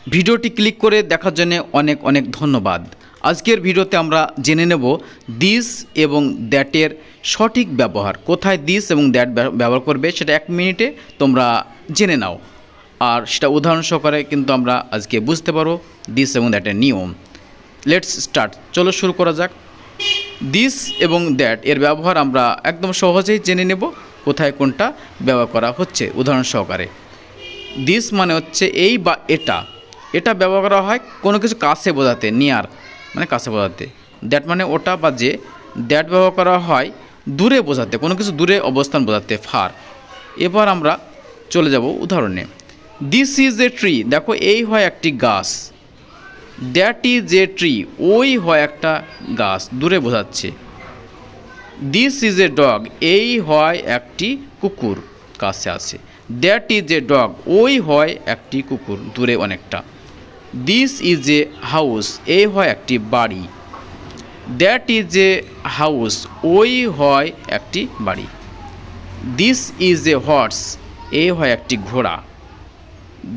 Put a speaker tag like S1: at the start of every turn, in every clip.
S1: ভিডিওটি ক্লিক করে দেখার জন্য অনেক অনেক ধন্যবাদ। আজকের ভিডিওতে আমরা জেনে নেব দিস এবং দ্যাটের সঠিক ব্যবহার। কোথায় দিস এবং দ্যাট ব্যবহার করবে সেটা 1 মিনিটে তোমরা জেনে নাও, আর সেটা উদাহরণ সহকারে কিন্তু আমরা আজকে বুঝতে পারো দিস এবং দ্যাটের নিয়ম। লেটস স্টার্ট, চলো শুরু করা যাক। দিস এবং দ্যাট এর ব্যবহার আমরা একদম সহজেই জেনে নেব কোথায় কোনটা ব্যবহার করা হচ্ছে উদাহরণ সহকারে। দিস মানে হচ্ছে এই বা এটা, এটা ব্যবহার করা হয় কোনো কিছু কাছে বোঝাতে, নিয়ার মানে কাছে বোঝাতে। দ্যাট মানে ওটা বা যে। দ্যাট ব্যবহার করা হয় দূরে বোঝাতে, কোনো কিছু দূরে অবস্থান বোঝাতে, ফার। এবার আমরা চলে যাব উদাহরণে। দিস ইজ এ ট্রি, দেখো এই হয় একটি গাছ। দ্যাট ইজ এ ট্রি, ওই হয় একটা গাছ, দূরে বোঝাচ্ছে। দিস ইজ এ ডগ, এই হয় একটি কুকুর, কাছে আছে। দ্যাট ইজ এ ডগ, ওই হয় একটি কুকুর, দূরে অনেকটা। দিস ইজ এ হাউস, এই হয় একটি বাড়ি। দ্যাট ইজ এ হাউস, ওই হয় একটি বাড়ি। দিস ইজ এ হর্স, এই হয় একটি ঘোড়া।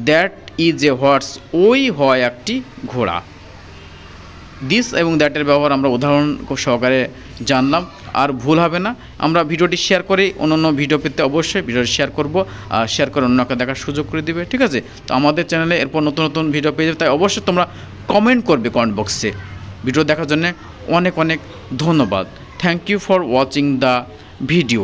S1: দ্যাট ইজ এ হর্স, ওই হয় একটি ঘোড়া। দিস এবং দ্যাটের ব্যবহার আমরা উদাহরণ সহকারে জানলাম, আর ভুল হবে না। আমরা ভিডিওটি শেয়ার করে অন্য ভিডিও পেতে অবশ্যই ভিডিওটি শেয়ার করব, আর শেয়ার করে অন্যকে দেখার সুযোগ করে দিবে, ঠিক আছে? তো আমাদের চ্যানেলে এরপর নতুন নতুন ভিডিও পেয়ে যাবে, তাই অবশ্যই তোমরা কমেন্ট করবে কমেন্ট বক্সে। ভিডিও দেখার জন্য অনেক অনেক ধন্যবাদ। Thank you for watching the video.